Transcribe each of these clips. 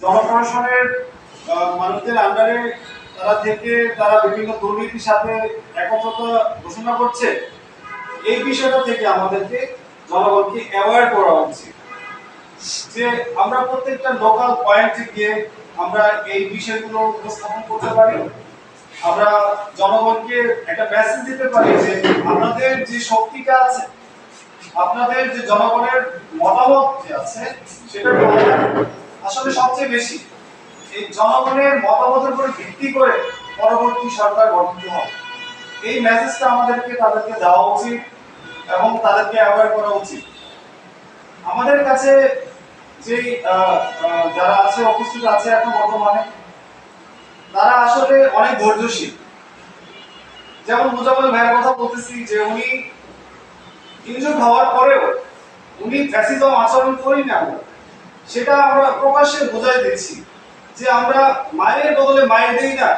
জনপ্রশাসনের মানুষদের আন্ডারে তারা বিভিন্ন দুর্নীতির সাথে একত্রতা ঘোষণা করছে। এই বিষয়টা থেকে আমাদেরকে জনগণকে অ্যাওয়্যার করা উচিত যে আমরা প্রত্যেকটা লোকাল পয়েন্টে গিয়ে আমরা এই বিষয়গুলো উপস্থাপন করতে পারি। আমরা জনগণকে একটা মেসেজ দিতে পারি যে আপনাদের যে শক্তিটা আছে, আপনাদের যে জনগণের মতামত যে আছে, সেটা আসলে সবচেয়ে বেশি। এই জনগণের মতামতের উপর ভিত্তি করে পরবর্তী সরকার গঠিত হবে। এই মেসেজটা তাদেরকে দেওয়া উচিত এবং তাদেরকে অ্যাওয়্যার করা উচিত। আমাদের কাছে যে যারা আছে উপস্থিত আছে এখন বর্তমানে, তারা আসলে অনেক ধৈর্যশীল। যেমন মুজাম্মেল ভাইয়ের কথা বলতেছি যে উনি ইনজুর হওয়ার পরেও উনি ফ্যাসিজম আচরণ করি না, সেটা আমরা প্রকাশ্যে বোঝাই দিচ্ছি যে আমরা মায়ের বদলে মায়ের দেই না।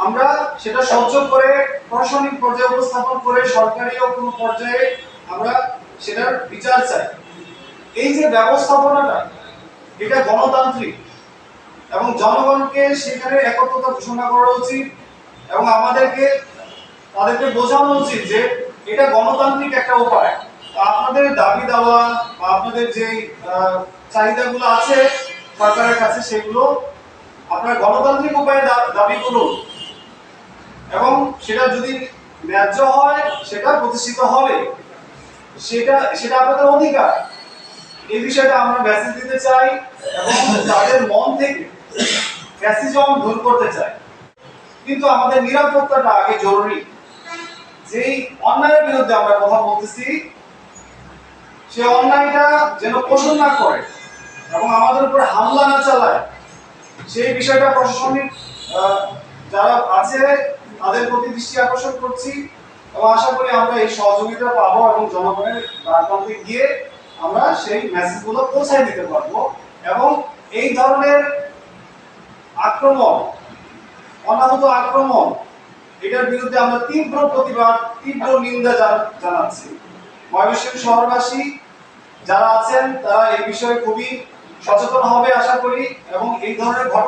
আমরা সেটা সহ্য করে প্রশাসনিক পর্যায়ে উপস্থাপন করে সরকারিও কোনো পর্যায়ে আমরা সেটার বিচার চাই। এই যে ব্যবস্থাপনাটা, এটা গণতান্ত্রিক এবং জনগণকে সেখানে একত্রতা ঘোষণা করা উচিত এবং তাদেরকে বোঝানো উচিত যে এটা গণতান্ত্রিক একটা উপায়। আপনাদের দাবি দেওয়া বা আপনাদের যে চাহিদাগুলো আছে সরকারের কাছে, সেগুলো আপনারা গণতান্ত্রিক উপায়ে দাবি করুন এবং সেটা যদি ন্যায্য হয় সেটা প্রতিষ্ঠিত হবে, সেটা আপনাদের অধিকার। এই বিষয়টা আমরা মেসেজ দিতে চাই এবং তাদের মন থেকে ফ্যাসিজম দূর করতে চাই। কিন্তু আমাদের নিরাপত্তাটা আগে জরুরি। যেই অন্যায়ের বিরুদ্ধে আমরা কথা বলতেছি, সে অন্যায়টা যেন পোষণ না করে এবং আমাদের উপর হামলা না চালায়, সেই বিষয়টা প্রশাসনিক যারা আছে তাদের প্রতি দৃষ্টি আকর্ষণ করছি এবং আশা করি আমরা এই সহযোগিতা পাবো এবং জনগণের প্রান্তে গিয়ে আমরা সেই মেসেজগুলো পৌঁছায় দিতে পারবো এবং এই ধরনের আক্রমণ, অনাহূত আক্রমণ, এটার বিরুদ্ধে আমরা তীব্র প্রতিবাদ, তীব্র নিন্দা জানাচ্ছি। ময়মনসিংহ শহরবাসী যারা আছেন তারা এই বিষয়ে খুবই সচেতন হবে আশা করি এবং এই ধরনের ঘটনা